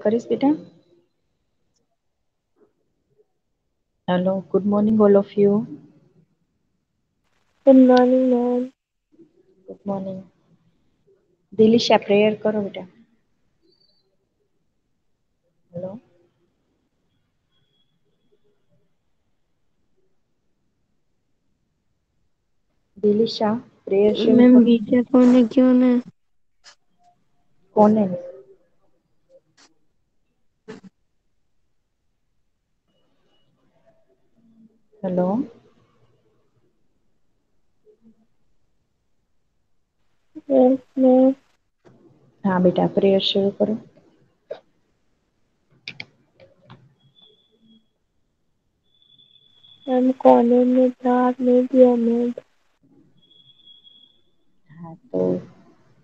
કરીશ બેટા. Hello, good morning all of you. Good morning ma'am. Good morning. Dilisha prayer કરો બેટા. હેલો. દિલીશા પ્રેયર શરૂ મેમ કરો. બીજા કોને કયો ને. કોને? હેલો. Yes ma'am. હા બેટા પ્રેયર શરૂ કરો. મેમ કોને ને જવાબ नहीं दिया मैम. હા તો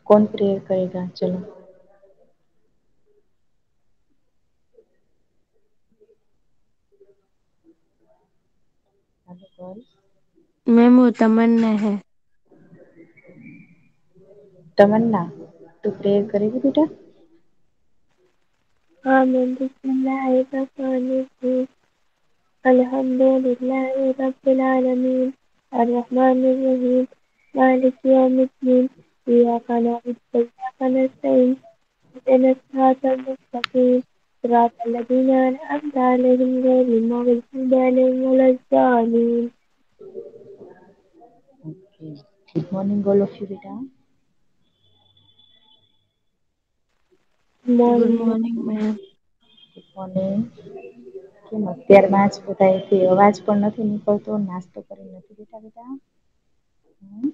કોણ પ્રેયર કરેગા ચલો. मैम वो तमन्ना है. तमन्ना तू प्रेयर करेगी बेटा. हाँ मैम बिस्मिल्लाहिर्रहमानिर्रहीम. अल्हम्दुलिल्लाहि रब्बिल आलमीन. अर्रहमानिर्रहीम. मालिकि यौमिद्दीन. इय्याका नअबुदु व इय्याका नस्तईन. اهدنا الصراط المستقيم. صراط الذين أنعمت عليهم غير المغضوب عليهم ولا الضالين. Okay good morning all of you બેટા. Good morning. Morning ma'am. Good morning. કેમ અત્યારમાં જ બધાથી અવાજ પણ નથી નીકળતો નાસ્તો કરી નથી બેઠા બેટા. હમ.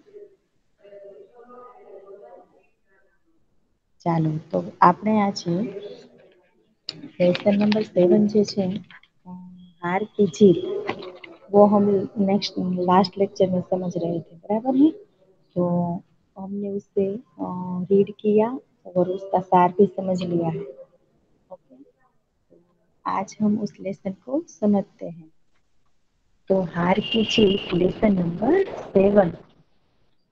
ચાલો તો આપણે આ છે લેસન નંબર 7 જે છે हार की जीत वो हम नेक्स्ट लास्ट लेक्चर में समझ रहे थे बराबर है तो हमने उससे रीड किया और उसका सार भी समझ लिया है ओके आज हम उस लेसन को समझते हैं तो हार की जीत लेसन नंबर 7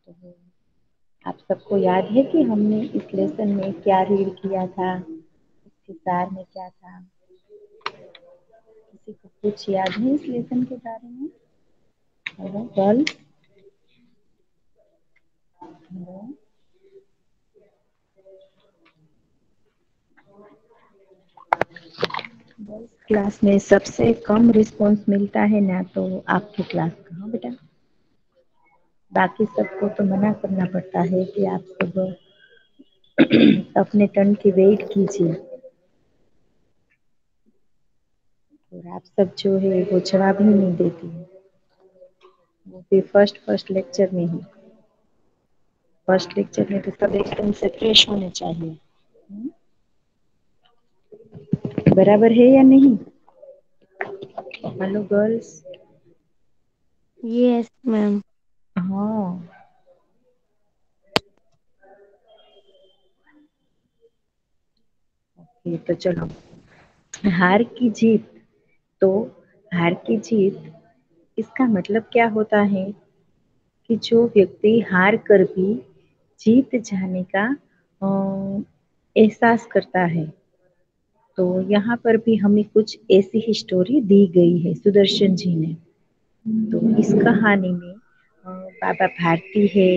तो आप सबको याद है कि हमने इस लेसन में क्या रीड किया था इसके सार में क्या था किसी को कुछ याद है इस लेसन के बारे में हेलो गर्ल हेलो क्लास में सबसे कम रिस्पांस मिलता है ना तो आपकी क्लास का हाँ बेटा बाकी सबको तो मना करना पड़ता है कि आप सब अपने टर्न की वेट कीजिए और आप सब जो है वो जवाब ही नहीं देती है वो भी फर्स्ट लेक्चर में ही फर्स्ट लेक्चर में तो सब एकदम से फ्रेश होने चाहिए बराबर है या नहीं हेलो गर्ल्स यस मैम. हाँ ये तो चलो हार की जीत तो हार की जीत इसका मतलब क्या होता है कि जो व्यक्ति हार कर भी जीत जाने का एहसास करता है तो यहाँ पर भी हमें कुछ ऐसी ही स्टोरी दी गई है सुदर्शन जी ने तो इस कहानी में बाबा भारती है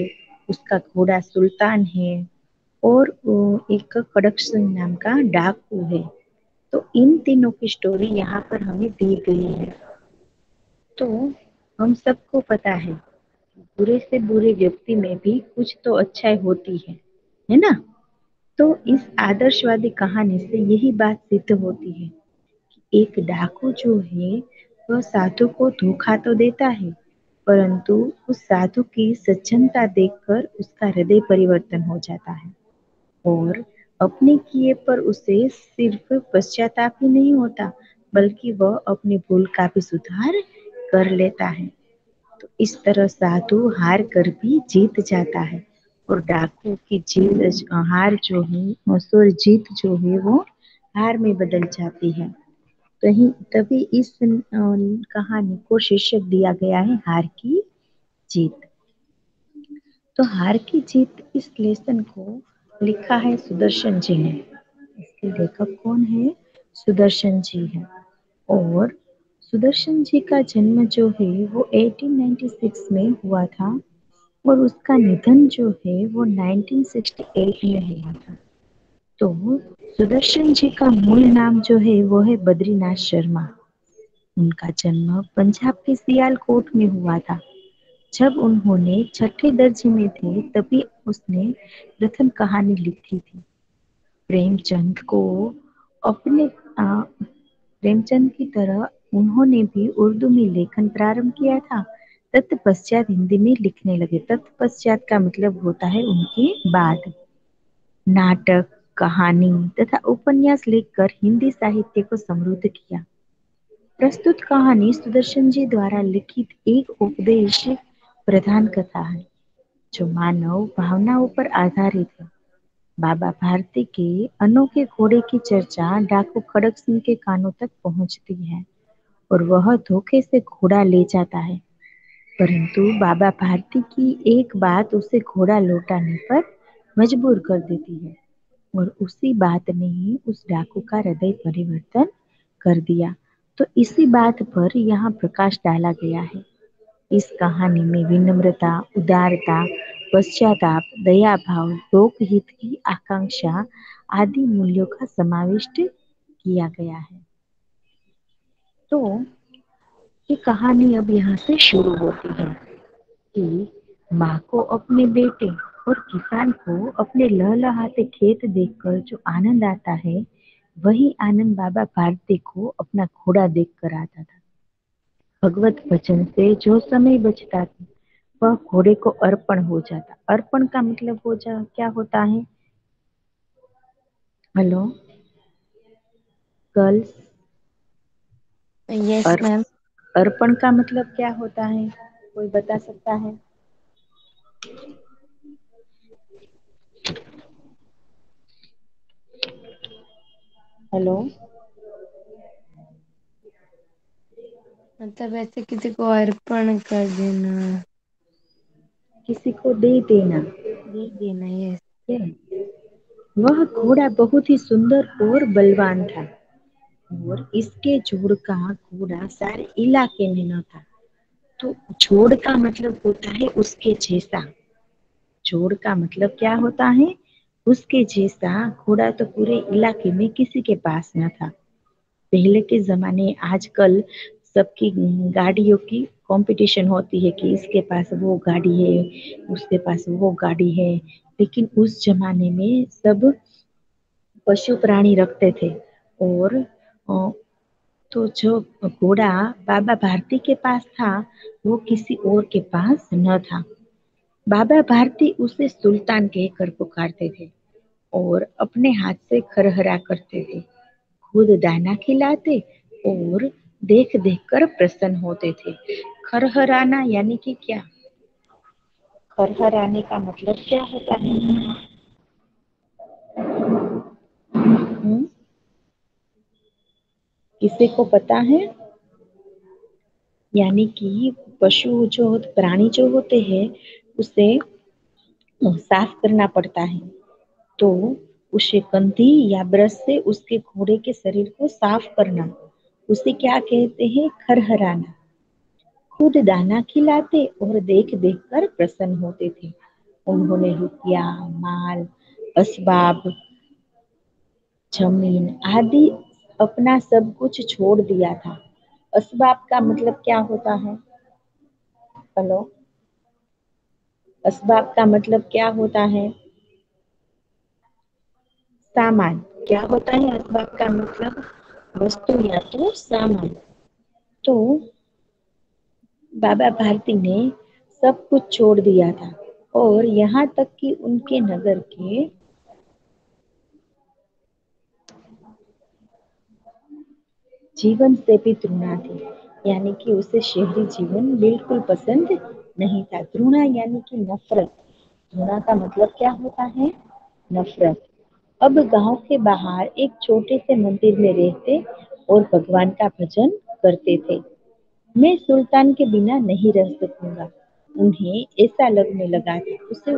उसका घोड़ा सुल्तान है और एक कड़क सिंह नाम का डाकू है तो इन तीनों की स्टोरी यहाँ पर हमें दी गई है तो हम सबको पता है बुरे से बुरे व्यक्ति में भी कुछ तो अच्छाई होती है ना तो इस आदर्शवादी कहानी से यही बात सिद्ध होती है कि एक डाकू जो है वह साधु को धोखा तो देता है परंतु उस साधु की सज्जनता देखकर उसका हृदय परिवर्तन हो जाता है और अपने किए पर उसे सिर्फ पश्चाताप ही नहीं होता बल्कि वह अपनी भूल का भी सुधार कर लेता है तो इस तरह साधु हार कर भी जीत जाता है और डाकू की जीत हार जो है सॉरी जीत जो है वो हार में बदल जाती है तभी इस कहानी को शीर्षक दिया गया है हार की जीत तो हार की जीत इस लेसन को लिखा है सुदर्शन जी ने इसके लेखक कौन है? सुदर्शन जी है। और सुदर्शन जी का जन्म जो है वो 1896 में हुआ था और उसका निधन जो है वो 1968 में हुआ था। तो सुदर्शन जी का मूल नाम जो है वो है बद्रीनाथ शर्मा। उनका जन्म पंजाब के सियालकोट में हुआ था। जब उन्होंने छठे दर्जे में थे तभी उसने प्रथम कहानी लिखी थी। प्रेमचंद को अपने प्रेमचंद की तरह उन्होंने भी उर्दू में लेखन प्रारंभ किया था। तत्पश्चात हिंदी में लिखने लगे। तत्पश्चात का मतलब होता है उनके बाद। नाटक, कहानी तथा उपन्यास लिखकर हिंदी साहित्य को समृद्ध किया। प्रस्तुत कहानी सुदर्शन जी द्वारा लिखित एक उपदेश प्रधान कथा है जो मानव भावनाओं पर आधारित है। बाबा भारती के अनोखे घोड़े की चर्चा डाकू खड़क सिंह के कानों तक पहुंचती है और वह धोखे से घोड़ा ले जाता है, परंतु बाबा भारती की एक बात उसे घोड़ा लौटाने पर मजबूर कर देती है और उसी बात ने ही उस डाकू का हृदय परिवर्तन कर दिया। तो इसी बात पर यहाँ प्रकाश डाला गया है। इस कहानी में विनम्रता, उदारता, पश्चाताप, दया भाव, लोकहित की आकांक्षा आदि मूल्यों का समाविष्ट किया गया है। तो ये कहानी अब यहाँ से शुरू होती है कि माँ को अपने बेटे और किसान को अपने लहलहाते खेत देखकर जो आनंद आता है, वही आनंद बाबा भारती को अपना घोड़ा देखकर आता था। भगवत भजन से जो समय बचता था वह घोड़े को अर्पण हो जाता। अर्पण का मतलब क्या होता है? Hello girls, yes uh, ma'am. अर्पण का मतलब क्या होता है? कोई बता सकता है? हेलो, मतलब ऐसे किसी को अर्पण कर देना, किसी को दे देना। दे देना। यस। वह घोड़ा बहुत ही सुंदर और बलवान था और इसके जोड़ का घोड़ा सारे इलाके में न था। तो जोड़ का मतलब होता है उसके जैसा। जोड़ का मतलब क्या होता है? उसके जैसा घोड़ा तो पूरे इलाके में किसी के पास न था। पहले के जमाने, आजकल सबकी गाड़ियों की कंपटीशन होती है कि इसके पास वो गाड़ी है, उसके पास वो गाड़ी है। लेकिन उस जमाने में सब पशु प्राणी रखते थे और तो जो घोड़ा बाबा भारती के पास था वो किसी और के पास न था। बाबा भारती उसे सुल्तान कहकर पुकारते थे और अपने हाथ से खरहरा करते थे। खुद दाना खिलाते और देख देख कर प्रसन्न होते थे। खरहराना यानी कि क्या? खरहराने का मतलब क्या होता है? हम्म? किसी को पता है? यानी कि पशु जो प्राणी जो होते हैं उसे साफ करना पड़ता है। तो उसे कंधी या ब्रश से उसके घोड़े के शरीर को साफ करना, उसे क्या कहते हैं? खरहराना। खुद दाना खिलाते और देख देख कर प्रसन्न होते थे। उन्होंने रुपया, माल, असबाब, जमीन आदि अपना सब कुछ छोड़ दिया था। असबाब का मतलब क्या होता है? हेलो, असबाब का मतलब क्या होता है? सामान। क्या होता है असबाब का मतलब? वस्तु या तो सामान। तो बाबा भारती ने सब कुछ छोड़ दिया था और यहाँ तक कि उनके नगर के जीवन से भी घृणा थी। यानी कि उसे शहरी जीवन बिल्कुल पसंद नहीं था। घृणा यानी कि नफरत। घृणा का मतलब क्या होता है? नफरत। अब गांव के बाहर एक छोटे से मंदिर में रहते और भगवान का भजन करते थे। मैं सुल्तान के बिना नहीं रह सकूंगा, उन्हें ऐसा लगने लगा था। उसे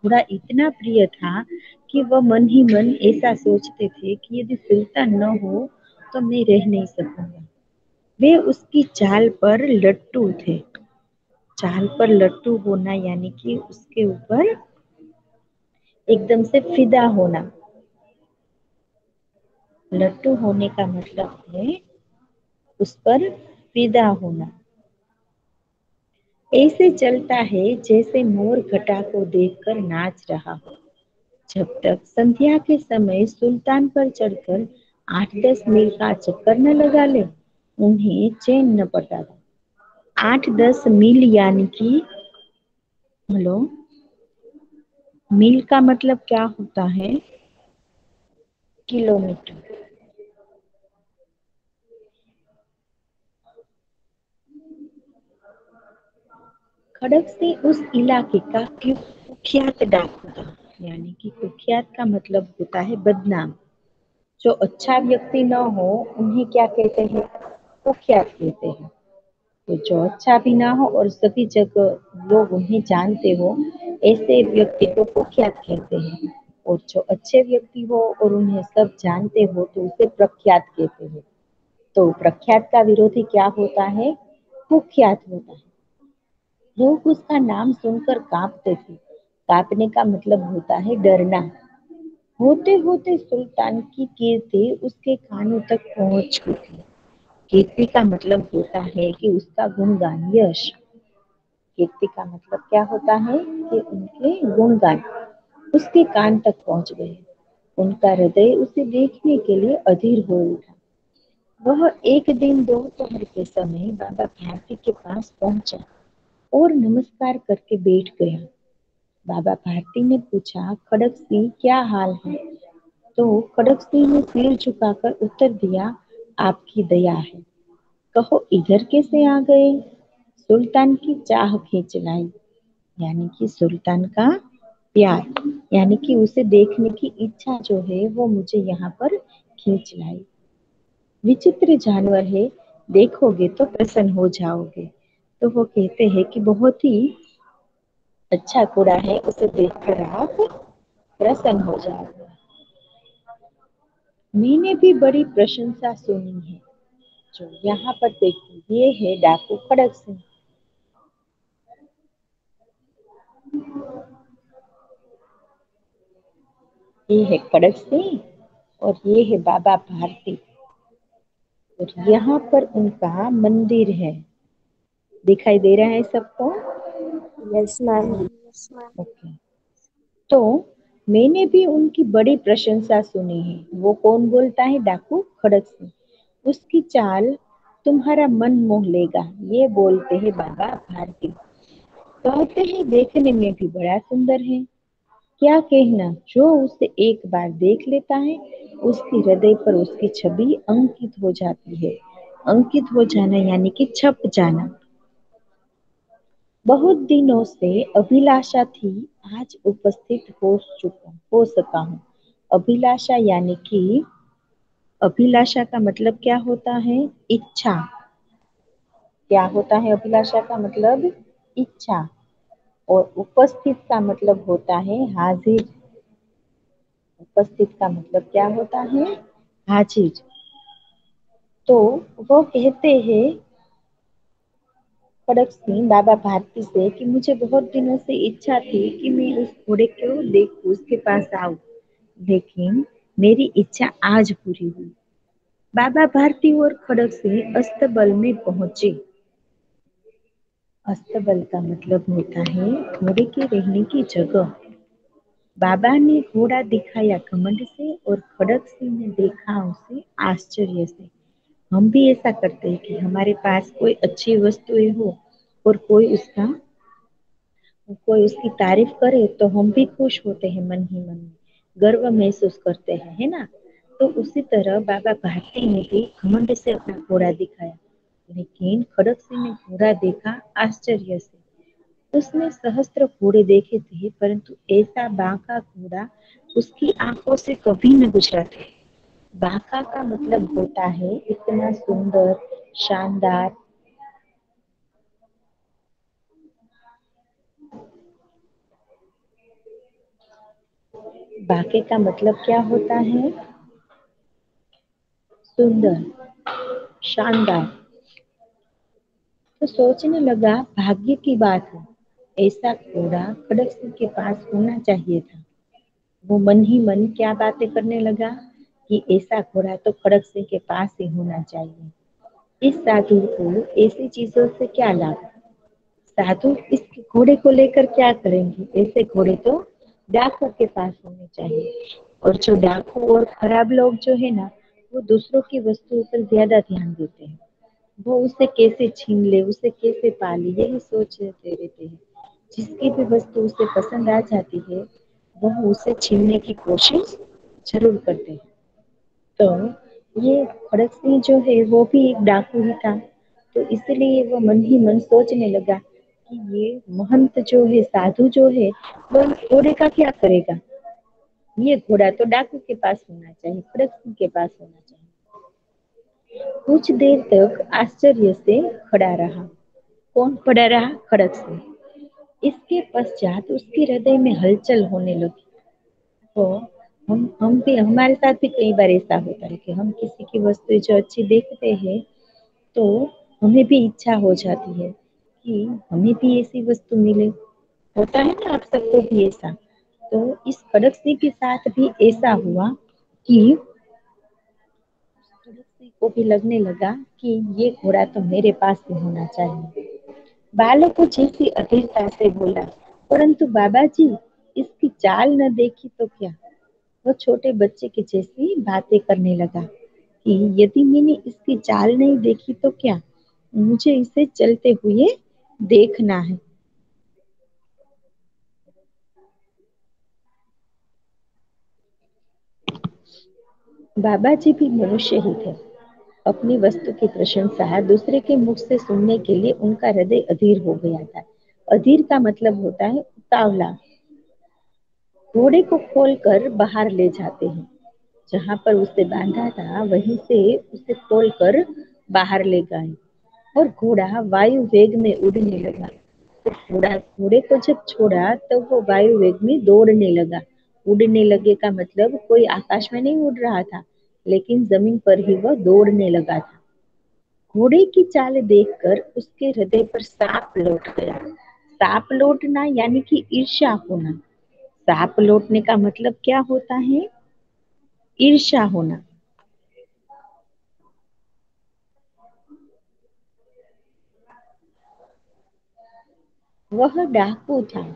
घोड़ा इतना प्रिय था कि वह मन ही मन ऐसा सोचते थे कि यदि सुल्तान न हो तो मैं रह नहीं सकूंगा। वे उसकी चाल पर लट्टू थे। चाल पर लट्टू होना यानी कि उसके ऊपर एकदम से फिदा होना। लट्टू होने का मतलब है उस पर फिदा होना। ऐसे चलता है जैसे मोर घटा को देखकर नाच रहा हो। जब तक संध्या के समय सुल्तान पर चढ़कर 8-10 मील का चक्कर न लगा ले, उन्हें चैन न पड़ता था। 8-10 मील यानी कि हेलो, मील का मतलब क्या होता है? किलोमीटर। खड़क सिंह उस इलाके का कुख्यात डाकू था। यानी कि कुख्यात का मतलब होता है बदनाम। जो अच्छा व्यक्ति न हो उन्हें क्या कहते हैं? कुख्यात कहते हैं। तो जो अच्छा भी ना हो और सभी जगह लोग उन्हें जानते हो, ऐसे व्यक्ति को कुख्यात कहते हैं। और जो अच्छे व्यक्ति हो और उन्हें सब जानते हो तो उसे प्रख्यात कहते हैं। तो प्रख्यात का विरोधी क्या होता है? कुख्यात होता है। लोग उसका नाम सुनकर कांपते थे। कांपने का मतलब होता है डरना। होते होते सुल्तान की कीर्ति उसके कानों तक पहुंच गई थी। कीर्ति का मतलब होता है कि उसका गुणगान, यश। कीर्ति का मतलब क्या होता है? कि उनके गुणगान उसके कान तक पहुंच गए। उनका हृदय उसे देखने के लिए अधीर हो उठा। वह एक दिन दोपहर के समय बाबा भारती के पास पहुंचा और नमस्कार करके बैठ गया। बाबा भारती ने पूछा, खड़क सिंह क्या हाल है? तो खड़क सिंह ने सिर झुकाकर उत्तर दिया, आपकी दया है। कहो इधर कैसे आ गए? सुल्तान की चाह खींच लाई। यानी कि सुल्तान का प्यार, यानी कि उसे देखने की इच्छा जो है वो मुझे यहाँ पर खींच लाई। विचित्र जानवर है, देखोगे तो प्रसन्न हो जाओगे। तो वो कहते हैं कि बहुत ही अच्छा घोड़ा है, उसे देखकर आप प्रसन्न हो जाओगे। मैंने भी बड़ी प्रशंसा सुनी है। जो यहाँ पर देखो ये है डाकू खड़क सिंह। ये है खड़क सिंह और ये है बाबा भारती। और यहाँ पर उनका मंदिर है। दिखाई दे रहा है सबको? Yes ma'am. ओके। तो मैंने भी उनकी बड़ी प्रशंसा सुनी है। वो कौन बोलता है? डाकू खड़क सिंह। उसकी चाल तुम्हारा मन मोह लेगा, ये बोलते हैं बाबा भारती। कहते हैं देखने में भी बड़ा सुंदर है। क्या कहना, जो उसे एक बार देख लेता है उसके हृदय पर उसकी छवि अंकित हो जाती है। अंकित हो जाना यानी कि छप जाना। बहुत दिनों से अभिलाषा थी, आज उपस्थित हो सका हूँ। अभिलाषा यानी कि अभिलाषा का मतलब क्या होता है? इच्छा। क्या होता है अभिलाषा का मतलब? इच्छा। और उपस्थित का मतलब होता है हाजिर। उपस्थित का मतलब क्या होता है? हाजिर। तो वो कहते हैं खड़क सिंह बाबा भारती से कि मुझे बहुत दिनों से इच्छा थी कि मैं उस घोड़े को देखूं, उसके पास आऊं, लेकिन मेरी इच्छा आज पूरी हुई। बाबा भारती और खड़क सिंह अस्तबल में पहुंचे। अस्तबल का मतलब होता है घोड़े के रहने की जगह। बाबा ने घोड़ा दिखाया घमंड से और खड़क सिंह ने देखा उसे आश्चर्य से। हम भी ऐसा करते हैं कि हमारे पास कोई अच्छी वस्तुएं हो और कोई उसकी तारीफ करे तो हम भी खुश होते हैं, मन ही मन में गर्व महसूस करते हैं, है ना? तो उसी तरह बाबा भारती ने भी घमंड से अपना घोड़ा दिखाया, लेकिन खड़क सिंह ने घोड़ा देखा आश्चर्य से। उसने सहस्त्र घोड़े देखे थे परंतु ऐसा बांका घोड़ा उसकी आंखों से कभी न गुजरा था। बांका का मतलब होता है इतना सुंदर, शानदार। बाके का मतलब क्या होता है? सुंदर, शानदार। तो सोचने लगा भाग्य की बात है, ऐसा घोड़ा खड़क सिंह के पास होना चाहिए था। वो मन ही मन क्या बातें करने लगा कि ऐसा घोड़ा तो खड़क सिंह के पास ही होना चाहिए। इस साधु को ऐसी चीजों से क्या लाभ? साधु इस घोड़े को लेकर क्या करेंगे? ऐसे घोड़े तो डाकू के पास होने चाहिए। और जो डाकू और खराब लोग जो है ना, वो दूसरों की वस्तुओं पर ज्यादा ध्यान देते हैं। वो उसे कैसे छीन ले, उसे कैसे पा ले, यही सोचते रहते हैं। जिसकी भी वस्तु उसे पसंद आ जाती है, वह उसे छीनने की कोशिश जरूर करते हैं। तो ये खड़क सिंह जो है वो भी एक डाकू ही था। तो इसलिए वो मन ही मन सोचने लगा कि ये महंत जो है, साधु जो है, वो इस घोड़े का क्या करेगा? ये घोड़ा तो डाकू के पास होना चाहिए, खड़क सिंह के पास होना चाहिए। कुछ देर तक आश्चर्य से खड़ा रहा। कौन खड़ा रहा? खड़क सिंह। इसके पश्चात उसके हृदय में हलचल होने लगी। तो हम भी, हमारे साथ भी कई बार ऐसा होता है कि हम किसी की वस्तु जो अच्छी देखते हैं, तो हमें भी इच्छा हो जाती है कि हमें भी ऐसी वस्तु मिले। होता है ना आप सबको भी ऐसा? तो इस खड़क सिंह के साथ भी ऐसा हुआ कि खड़क सिंह को भी लगने लगा कि ये घोड़ा तो मेरे पास ही होना चाहिए। बालकों जैसी अधीरता से बोला, परंतु बाबा जी, इसकी चाल न देखी तो क्या? वो छोटे बच्चे की जैसी बातें करने लगा कि यदि मैंने इसकी चाल नहीं देखी तो क्या, मुझे इसे चलते हुए देखना है। बाबा जी भी मनुष्य ही थे। अपनी वस्तु की प्रशंसा दूसरे के मुख से सुनने के लिए उनका हृदय अधीर हो गया था। अधीर का मतलब होता है उतावला। घोड़े को खोलकर बाहर ले जाते हैं। जहां पर उसे बांधा था वहीं से उसे खोलकर बाहर ले गए और घोड़ा वायु वेग में उड़ने लगा। तो घोड़े को जब छोड़ा तो वो वायु वेग में दौड़ने लगा। उड़ने लगे का मतलब कोई आकाश में नहीं उड़ रहा था, लेकिन जमीन पर ही वह दौड़ने लगा था। घोड़े की चाल देखकर उसके हृदय पर सांप लौट गया। सांप लौटना यानी कि ईर्ष्या होना। सांप लौटने का मतलब क्या होता है? ईर्ष्या होना। वह डाकू था।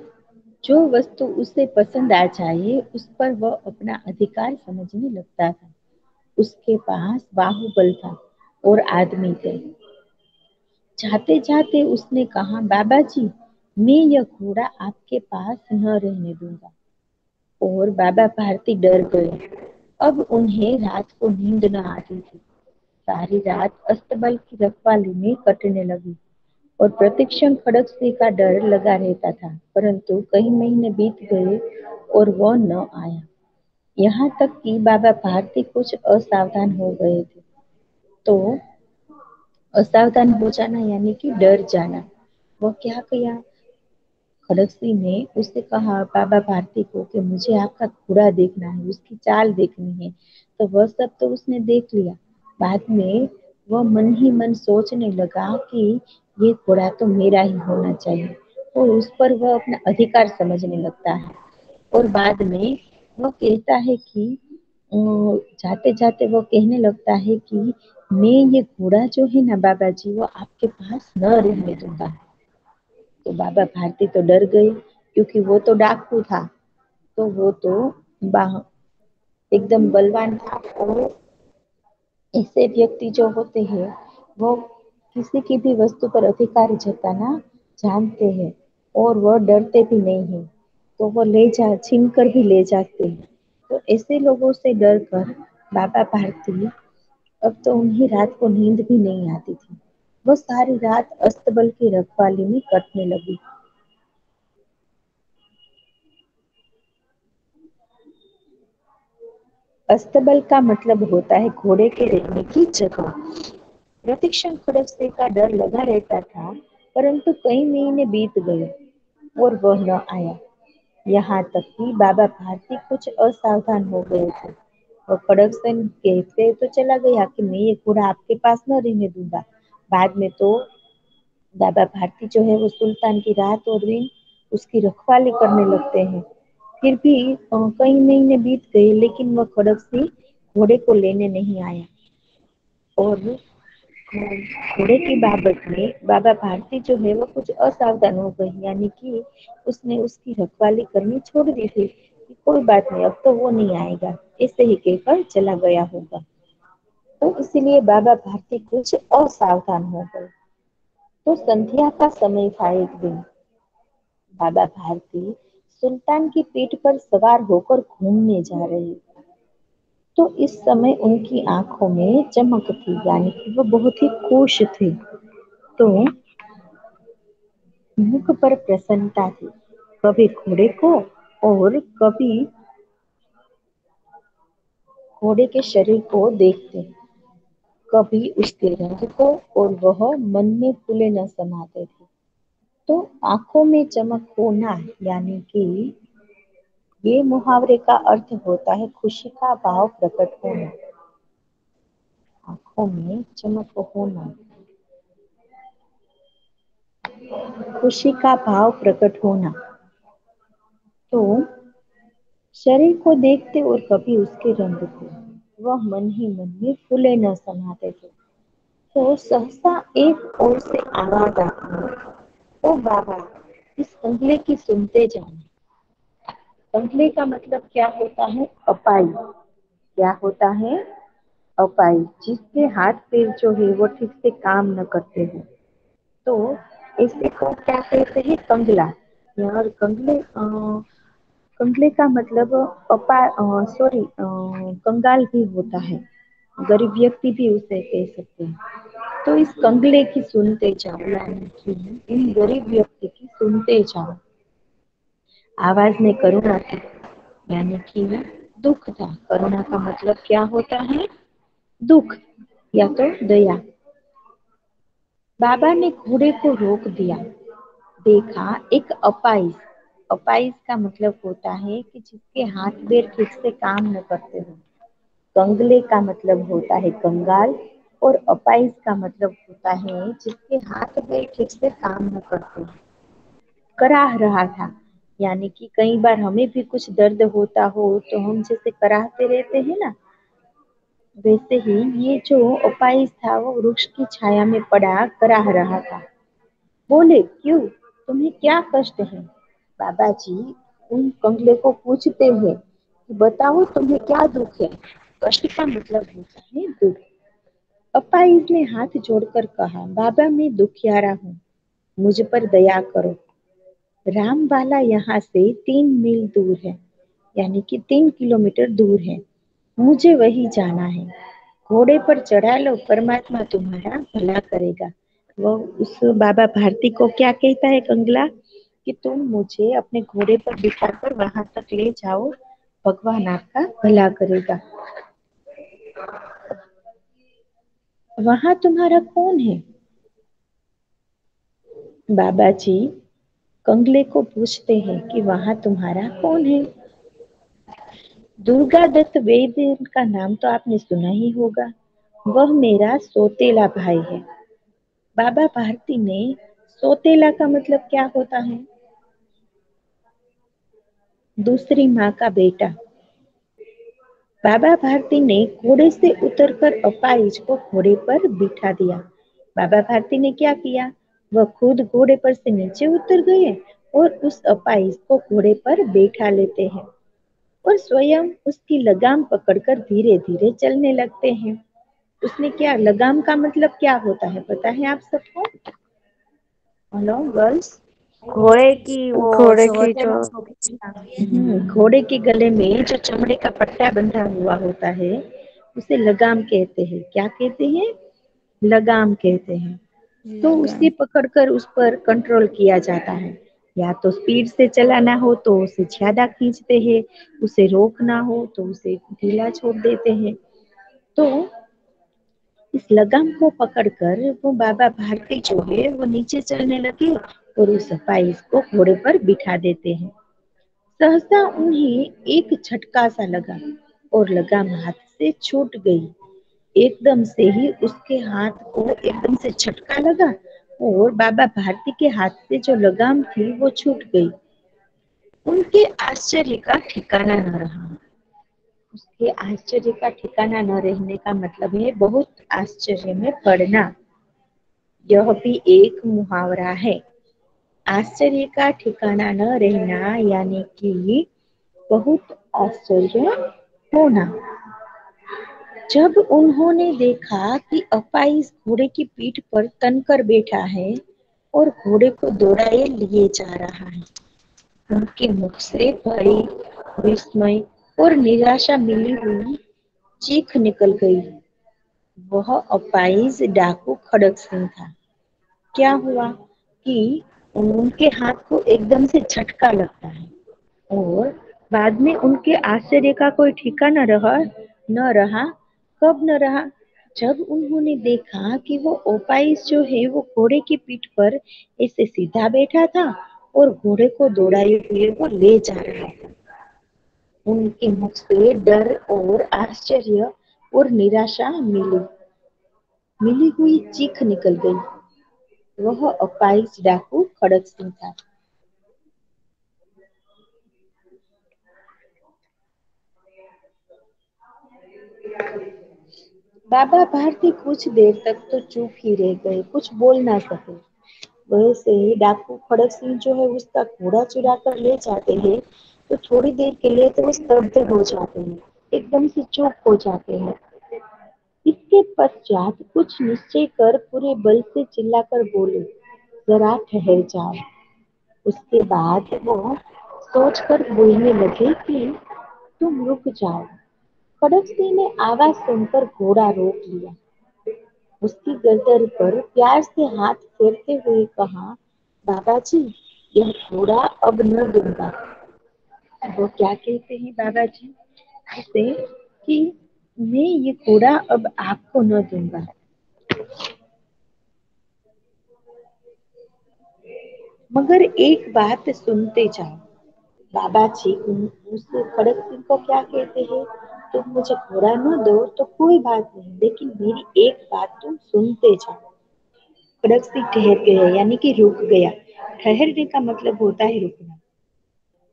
जो वस्तु उसे पसंद आ जाए उस पर वह अपना अधिकार समझने लगता था। उसके पास बाहुबल था और आदमी थे। जाते जाते उसने कहा, बाबा जी, मैं यह घोड़ा आपके पास न रहने दूंगा। और बाबा भारती डर गए। अब उन्हें रात को नींद न आती थी। सारी रात अस्तबल की रखवाली में कटने लगी और प्रतिक्षण खड़क सिंह का डर लगा रहता था। परंतु कई महीने बीत गए और वह न आया। यहाँ तक कि बाबा भारती कुछ असावधान हो गए थे। तो असावधान हो जाना यानी कि डर जाना। वो क्या किया? खड़क सिंह ने उससे कहा बाबा भारती को कि मुझे आपका घोड़ा देखना है, उसकी चाल देखनी है। तो वह सब तो उसने देख लिया। बाद में वह मन ही मन सोचने लगा कि ये घोड़ा तो मेरा ही होना चाहिए और उस पर वह अपना अधिकार समझने लगता है। और बाद में वह कहता है कि जाते जाते वो कहने लगता है कि मैं ये घोड़ा जो है ना बाबा जी, वो आपके पास न रहने दूंगा। तो बाबा भारती तो डर गए, क्योंकि वो तो डाकू था। तो वो तो बाह एकदम बलवान था। और ऐसे व्यक्ति जो होते हैं, वो किसी की भी वस्तु पर अधिकार जताना जानते हैं और वो डरते भी नहीं हैं। तो वो ले जा छीन कर भी ले जाते हैं। तो ऐसे लोगों से डर कर बाबा भारती, अब तो उन्हें रात को नींद भी नहीं आती थी। वो सारी रात अस्तबल की रखवाली में कटने लगी। अस्तबल का मतलब होता है घोड़े के रहने की जगह। प्रतीक्षण खड़क से का डर लगा रहता था, परंतु कई महीने बीत गए और वह न आया। यहाँ तक कि बाबा भारती कुछ असावधान हो गए थे। और खड़ग सिंह कहते तो चला गया कि मैं ये घोड़ा आपके पास न रहने दूंगा। बाद में तो बाबा भारती जो है वो सुल्तान की रात और दिन उसकी रखवाली करने लगते हैं। फिर भी कई महीने बीत गए लेकिन वह खड़ग सिंह घोड़े को लेने नहीं आया। और घोड़े की बाबत में बाबा भारती जो है वो कुछ असावधान हो गई, यानी कि उसने उसकी रखवाली करनी छोड़ दी थी कि कोई बात नहीं, अब तो वो नहीं आएगा, ऐसे ही कहकर चला गया होगा। तो इसीलिए बाबा भारती कुछ असावधान हो गए। तो संध्या का समय था एक दिन। बाबा भारती सुल्तान की पीठ पर सवार होकर घूमने जा रहे थे। तो इस समय उनकी आंखों में चमक थी, यानी कि वो बहुत ही खुश थे। तो मुख पर प्रसन्नता थी, कभी घोड़े को और कभी घोड़े के शरीर को देखते, कभी उसके रंग को, और वह मन में फूले न समाते थे। तो आंखों में चमक होना, यानी कि ये मुहावरे का अर्थ होता है खुशी का भाव प्रकट होना। आंखों में चमक होना, खुशी का भाव प्रकट होना। तो शरीर को देखते और कभी उसके रंग को, वह मन ही मन में फूले न समाते थे। तो सहसा एक ओर से आवाज आती, ओ बाबा, इस कंगले की सुनते जाना। कंगले का मतलब क्या होता है? अपाई। क्या होता है? अपाई, जिसके हाथ पैर जो है वो ठीक से काम न करते हो। तो इसे को क्या कहते हैं? कंगला। यार कंगले का मतलब कंगाल भी होता है, गरीब व्यक्ति भी उसे कह सकते हैं। तो इस कंगले की सुनते जाओ, यानी कि इन गरीब व्यक्ति की सुनते जाओ। आवाज में करुणा थी, यानी कि दुख था। करुणा का मतलब क्या होता है? दुख या तो दया। बाबा ने घोड़े को रोक दिया। देखा एक अपाइज। अपाइज का मतलब होता है कि जिसके हाथ पैर ठीक से काम न करते हो। कंगले का मतलब होता है कंगाल, और अपाइज का मतलब होता है जिसके हाथ पैर ठीक से काम न करते हो। कराह रहा था, यानी कि कई बार हमें भी कुछ दर्द होता हो तो हम जैसे कराहते रहते हैं ना, वैसे ही ये जो अपाइज था वो वृक्ष की छाया में पड़ा कराह रहा था। बोले, क्यों, तुम्हें क्या कष्ट है? बाबा जी उन कंगले को पूछते हैं कि बताओ तुम्हें क्या दुख है? कष्ट का मतलब होता है दुख। अपाइज ने हाथ जोड़कर कहा, बाबा मैं दुखियारा हूँ, मुझ पर दया करो। रामबाला यहाँ से 3 मील दूर है, यानी कि 3 किलोमीटर दूर है। मुझे वही जाना है। घोड़े पर चढ़ा लो, परमात्मा तुम्हारा भला करेगा। वह उस बाबा भारती को क्या कहता है कंगला, कि तुम मुझे अपने घोड़े पर बिठाकर वहां तक ले जाओ, भगवान आपका भला करेगा। वहां तुम्हारा कौन है? बाबा जी कंगले को पूछते हैं कि वहां तुम्हारा कौन है? दुर्गा दत्त वैद्य का नाम तो आपने सुना ही होगा, वह मेरा सौतेला भाई है। बाबा भारती ने, सौतेला का मतलब क्या होता है? दूसरी माँ का बेटा। बाबा भारती ने घोड़े से उतरकर अपाहिज को घोड़े पर बिठा दिया। बाबा भारती ने क्या किया? वह खुद घोड़े पर से नीचे उतर गए और उस अपाहिज को घोड़े पर बैठा लेते हैं और स्वयं उसकी लगाम पकड़कर धीरे धीरे चलने लगते हैं। उसने क्या, लगाम का मतलब क्या होता है पता है आप सबको? Hello girls. घोड़े की वो घोड़े जो की होते हैं जो ना उसको खींचना। घोड़े के गले में जो चमड़े का पट्टा बंधा हुआ होता है उसे लगाम कहते हैं। क्या कहते हैं? लगाम कहते हैं। तो उसे लगाम। पकड़कर उस पर कंट्रोल किया जाता है। या तो स्पीड से चलाना हो तो उसे ज्यादा खींचते हैं, उसे रोकना हो तो उसे ढीला छोड़ देते हैं। तो इस लगाम को पकड़कर वो बाबा भारती जो है वो नीचे चलने लगे और उस सफाई को घोड़े पर बिठा देते हैं। सहसा उन्हें एक झटका सा लगा और लगाम हाथ से छूट गई। एकदम से ही उसके हाथ को एकदम से झटका लगा और बाबा भारती के हाथ से जो लगाम थी वो छूट गई। उनके आश्चर्य का ठिकाना न रहा। उसके आश्चर्य का ठिकाना न रहने का मतलब है बहुत आश्चर्य में पड़ना। यह भी एक मुहावरा है। आश्चर्य का ठिकाना न रहना यानी कि बहुत आश्चर्य होना। जब उन्होंने देखा कि अपाइस घोड़े की पीठ पर तनकर बैठा है और घोड़े को दौड़ाए लिए जा रहा है, उनके मुख से भय, विस्मय और निराशा मिली हुई चीख निकल गई। वह अपाइज डाकू खड़क सिंह था। क्या हुआ कि उनके हाथ को एकदम से झटका लगता है और बाद में उनके आश्चर्य का कोई ठिकाना न रहा। कब न रहा? जब उन्होंने देखा कि वो ओपाइस जो है वो घोड़े की पीठ पर ऐसे सीधा बैठा था और घोड़े को दौड़ाए हुए वो ले जा रहा था। उनके मुख से डर और आश्चर्य और निराशा मिली हुई चीख निकल गई। वह अपाइज डाकू खड़क सिंह था। बाबा भारती कुछ देर तक तो चुप ही रह गए, कुछ बोल ना सके। वैसे ही डाकू खड़क सिंह जो है उसका घोड़ा चुरा कर ले जाते हैं तो थोड़ी देर के लिए तो वो स्तब्ध हो जाते हैं, एकदम से चुप हो जाते हैं। इसके पश्चात कुछ निश्चय कर पूरे बल से चिल्लाकर बोले, जरा ठहर जाओ। उसके बाद वो सोचकर बोलने लगे कि तुम रुक जाओ। खड़क सिंह ने आवाज सुनकर घोड़ा रोक लिया। उसकी गर्दन पर प्यार से हाथ फेरते हुए कहा, बाबा जी, यह घोड़ा अब न दूंगा। वो क्या कहते हैं बाबा जी ऐसे कि मैं ये घोड़ा अब आपको न दूंगा, मगर एक बात सुनते जाओ। बाबा जी उस खड़क सिंह को क्या कहते हैं, तुम मुझे घोड़ा न दो तो कोई बात नहीं, लेकिन मेरी एक बात तुम सुनते जाओ। खड़क सिंह ठहर गया यानी कि रुक गया। ठहरने का मतलब होता है रुकना।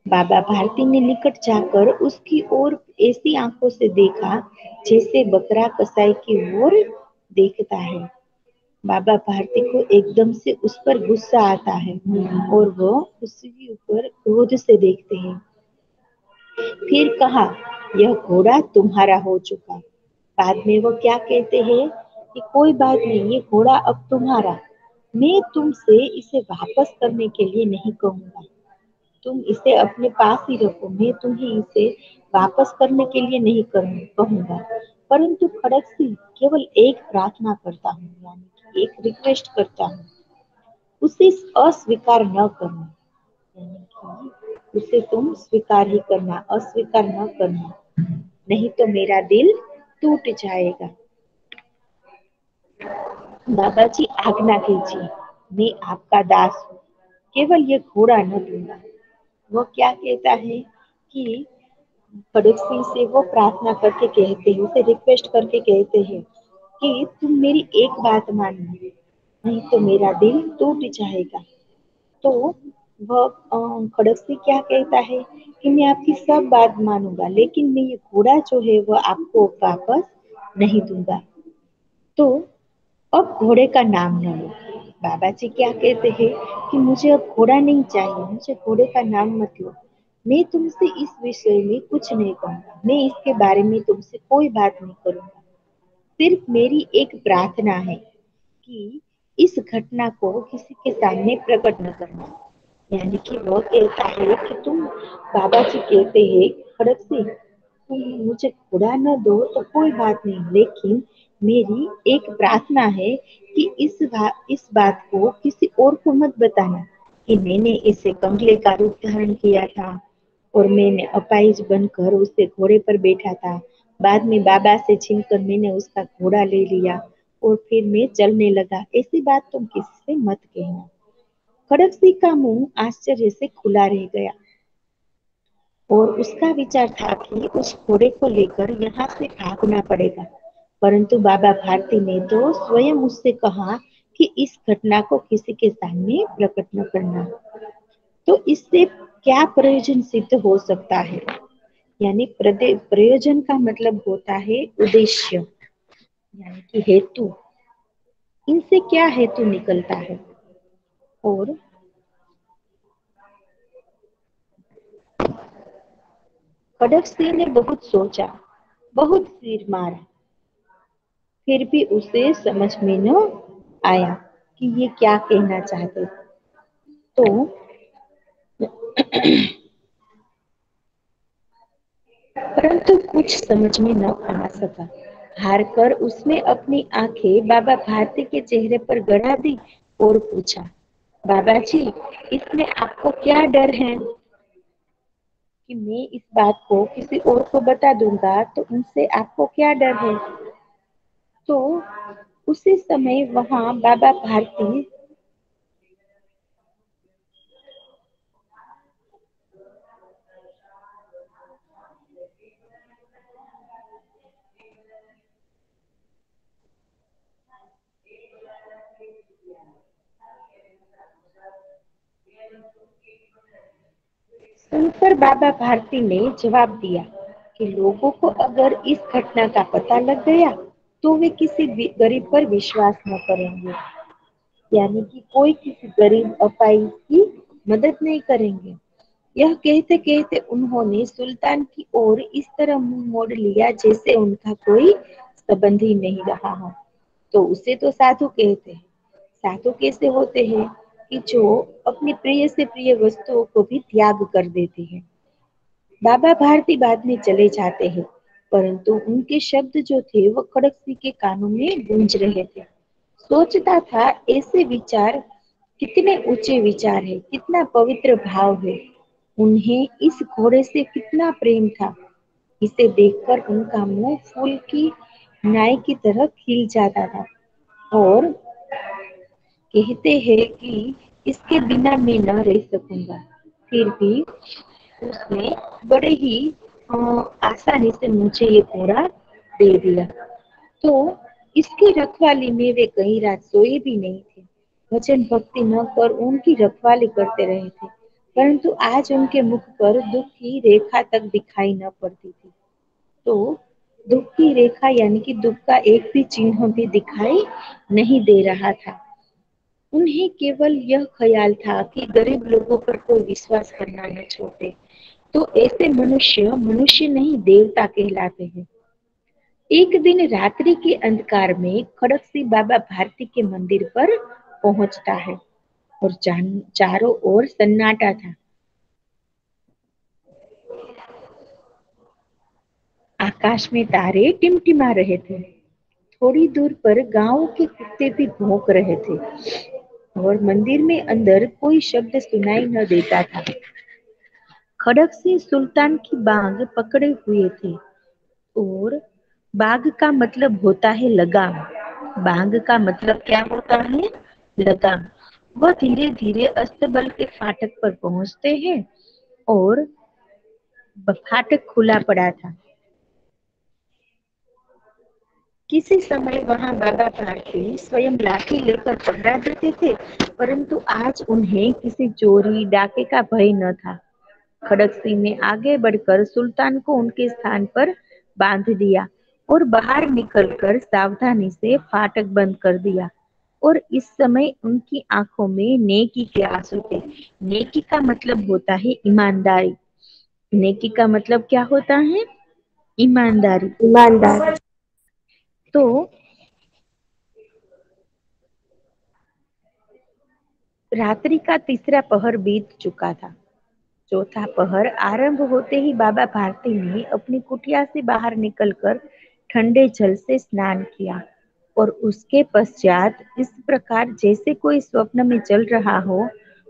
बाबा भारती ने निकट जाकर उसकी ओर ऐसी आंखों से देखा जैसे बकरा कसाई की ओर देखता है। बाबा भारती को एकदम से उस पर गुस्सा आता है और वो उसके ऊपर क्रोध से देखते हैं। फिर कहा, यह घोड़ा तुम्हारा हो चुका। बाद में वो क्या कहते हैं कि कोई बात नहीं, ये घोड़ा अब तुम्हारा। मैं तुमसे इसे वापस करने के लिए नहीं कहूंगा, तुम इसे अपने पास ही रखो। मैं तुम्हें इसे वापस करने के लिए नहीं कहूंगा, परंतु खड़क सिंह केवल एक प्रार्थना करता हूँ, यानी कि एक रिक्वेस्ट करता हूँ, उसे अस्वीकार न करना। यानी कि उसे तुम स्वीकार ही करना, अस्वीकार न करना, नहीं तो मेरा दिल टूट जाएगा। बाबा जी आज्ञा कीजिए, मैं आपका दास हूँ, केवल ये घोड़ा न दूंगा। वो क्या कहता है कि खड़क सिंह से वो प्रार्थना करके कहते हैं, उसे रिक्वेस्ट करके कहते हैं कि तुम मेरी एक बात मानना, नहीं तो मेरा दिल टूट जाएगा। तो वह खड़क सिंह क्या कहता है कि मैं आपकी सब बात मानूंगा, लेकिन मैं ये घोड़ा जो है वो आपको वापस नहीं दूंगा। तो अब घोड़े का नाम न लो। बाबा जी क्या कहते हैं कि मुझे अब घोड़ा नहीं चाहिए, मुझे घोड़े का नाम मत लो। मैं तुमसे इस विषय में कुछ नहीं कहूंगा, मैं इसके बारे में तुमसे कोई बात नहीं करूंगा। सिर्फ मेरी एक प्रार्थना है कि इस घटना को किसी के सामने प्रकट न करना। यानी कि वो कहता है कि तुम, बाबा जी कहते हैं खड़क सिंह, तुम मुझे घोड़ा न दो तो कोई बात नहीं, लेकिन मेरी एक प्रार्थना है कि इस बात को किसी और को मत बताना कि मैंने इसे कंगले का रूप धारण किया था और मैंने अपाहिज बनकर उससे घोड़े पर बैठा था। बाद में बाबा से छीनकर मैंने उसका घोड़ा ले लिया और फिर मैं चलने लगा। ऐसी बात तुम किसी से मत कहना। खड़क सिंह का मुंह आश्चर्य से खुला रह गया। और उसका विचार था कि उस घोड़े को लेकर यहाँ से भागना पड़ेगा। परंतु बाबा भारती ने तो स्वयं उससे कहा कि इस घटना को किसी के सामने प्रकट न करना। तो इससे क्या प्रयोजन सिद्ध हो सकता है? यानी प्रयोजन का मतलब होता है उद्देश्य, यानी कि हेतु। इनसे क्या हेतु निकलता है? और खड़क सिंह ने बहुत सोचा, बहुत सिर मारा, फिर भी उसे समझ में न आया कि ये क्या कहना चाहते। तो परंतु कुछ समझ में न आ सका। हार कर उसने अपनी आंखें बाबा भारती के चेहरे पर गड़ा दी और पूछा, बाबा जी, इसमें आपको क्या डर है कि मैं इस बात को किसी और को बता दूंगा, तो उनसे आपको क्या डर है? तो उसी समय वहां बाबा भारती सुनकर बाबा भारती ने जवाब दिया कि लोगों को अगर इस घटना का पता लग गया तो वे किसी गरीब पर विश्वास न करेंगे, यानी कि कोई किसी गरीब अपाहिज की मदद नहीं करेंगे। यह कहते कहते उन्होंने सुल्तान की ओर इस तरह मुंह मोड़ लिया जैसे उनका कोई संबंध ही नहीं रहा हो। तो उसे तो साधु कहते हैं। साधु कैसे होते हैं कि जो अपनी प्रिय से प्रिय वस्तुओं को भी त्याग कर देते हैं। बाबा भारती बाद में चले जाते हैं, परंतु उनके शब्द जो थे वो खड़क सिंह के कानों में गूंज रहे थे। सोचता था, ऐसे विचार कितने ऊंचे विचार है, कितना पवित्र भाव है। उन्हें इस घोड़े से कितना प्रेम था। इसे देखकर उनका मुंह फूल की नाई की तरह खिल जाता था। और कहते हैं कि इसके बिना मैं न रह सकूंगा। फिर भी उसने बड़े ही अ, आसानी से मुझे ये घोड़ा दे दिया। तो इसकी रखवाली में वे कई रात सोए भी नहीं थे। भजन भक्ति न कर उनकी रखवाली करते रहे थे, परंतु आज उनके मुख पर दुख की रेखा तक दिखाई न पड़ती थी। तो दुख की रेखा यानी कि दुख का एक भी चिन्ह भी दिखाई नहीं दे रहा था। उन्हें केवल यह ख्याल था कि गरीब लोगों पर कोई विश्वास करना न छोड़े। तो ऐसे मनुष्य मनुष्य नहीं देवता कहलाते हैं। एक दिन रात्रि के अंधकार में खड़क सिंह बाबा भारती के मंदिर पर पहुंचता है और चारों ओर सन्नाटा था। आकाश में तारे टिमटिमा रहे थे। थोड़ी दूर पर गांव के कुत्ते भी भौंक रहे थे और मंदिर में अंदर कोई शब्द सुनाई न देता था। खड़क सिंह सुल्तान की बांग पकड़े हुए थे और बाघ का मतलब होता है लगाम। बाघ का मतलब क्या होता है? लगाम। वह धीरे धीरे अस्तबल के फाटक पर पहुंचते हैं और फाटक खुला पड़ा था। किसी समय वहां बाबा भारती स्वयं लाठी लेकर पहरा देते थे, परंतु आज उन्हें किसी चोरी डाके का भय न था। खड़क सिंह ने आगे बढ़कर सुल्तान को उनके स्थान पर बांध दिया और बाहर निकलकर सावधानी से फाटक बंद कर दिया। और इस समय उनकी आंखों में नेकी के आंसू थे। नेकी का मतलब होता है ईमानदारी। नेकी का मतलब क्या होता है? ईमानदारी। ईमानदार। तो रात्रि का तीसरा पहर बीत चुका था। चौथा पहर आरंभ होते ही बाबा भारती ने अपनी कुटिया से बाहर निकलकर ठंडे जल से स्नान किया और उसके पश्चात इस प्रकार जैसे कोई स्वप्न में चल रहा हो,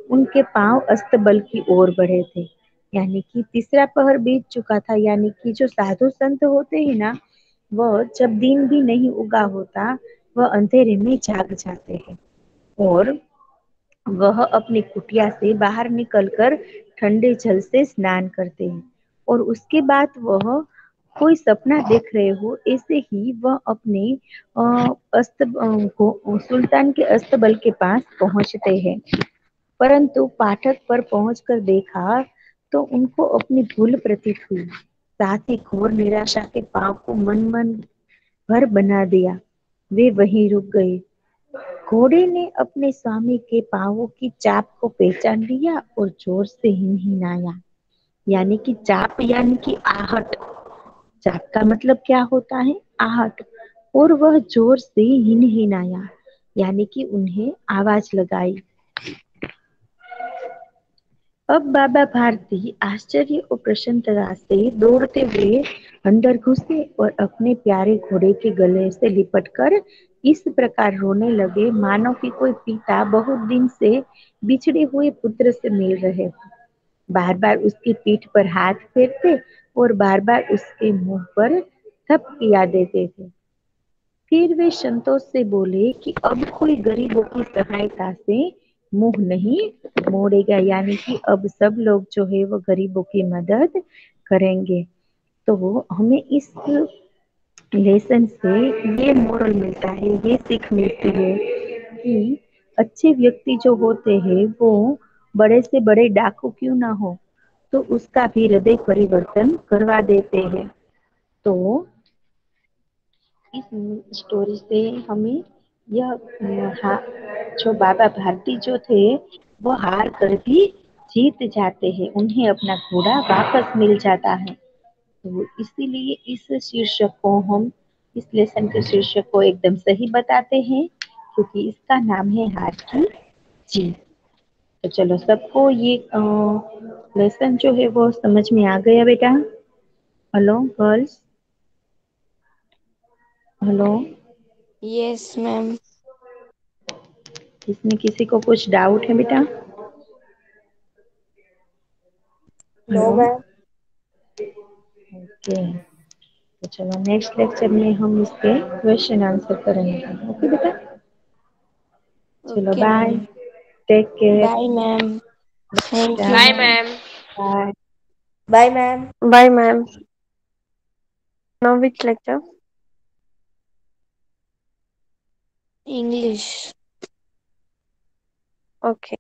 उनके पांव अस्तबल की ओर बढ़े थे। यानी कि तीसरा पहर बीत चुका था, यानी कि जो साधु संत होते हैं ना, वह जब दिन भी नहीं उगा होता, वह अंधेरे में जाग जाते हैं और वह अपनी कुटिया से बाहर निकलकर ठंडे जल से स्नान करते हैं और उसके बाद वह कोई सपना देख रहे हो ऐसे ही वह अपने सुल्तान के अस्तबल के पास पहुंचते हैं। परंतु पाठक पर पहुंचकर देखा तो उनको अपनी भूल प्रतीत हुई। साथ ही घोर निराशा के पांव को मन मन भर बना दिया। वे वहीं रुक गए। घोड़े ने अपने स्वामी के पांवों की चाप को पहचान लिया और जोर से हिनहिनाया। यानी कि चाप यानी कि आहट। चाप का मतलब क्या होता है? आहट। और वह जोर से हिनहिनाया यानी कि उन्हें आवाज लगाई। अब बाबा भारती आश्चर्य और प्रसन्नता से दौड़ते हुए अंदर घुसे और अपने प्यारे घोड़े के गले से लिपटकर इस प्रकार रोने लगे मानो कि कोई पिता बहुत दिन से बिछड़े हुए पुत्र से मिल रहे हो। बार बार उसकी पीठ पर हाथ फेरते और बार बार उसके मुंह पर थपकिया देते थे। फिर वे संतोष से बोले कि अब कोई गरीबों की सहायता से मुंह नहीं मोड़ेगा। यानी कि अब सब लोग जो है वो गरीबों की मदद करेंगे। तो हमें इस लेसन से ये मोरल मिलता है, ये सीख मिलती है कि अच्छे व्यक्ति जो होते हैं वो बड़े से बड़े डाकू क्यों ना हो तो उसका भी हृदय परिवर्तन करवा देते हैं। तो इस स्टोरी से हमें यह जो बाबा भारती जो थे वो हार कर भी जीत जाते हैं, उन्हें अपना घोड़ा वापस मिल जाता है। तो इसीलिए इस शीर्षक को हम इस लेसन के शीर्षक को एकदम सही बताते हैं क्योंकि इसका नाम है हार की जीत। तो चलो सबको ये लेसन जो है वो समझ में आ गया बेटा? Hello girls, hello. Yes ma'am. इसमें किसी को कुछ डाउट है बेटा? No hello. मैम। ओके, तो चलो नेक्स्ट लेक्चर में हम इसके क्वेश्चन आंसर करेंगे। ओके बेटा, चलो okay bye, ma'am. Take care bye ma'am. Thank बेटा, you Bye, ma'am. ma'am. Bye. Bye ma'am. Bye, ma'am. Now which lecture? English. Okay.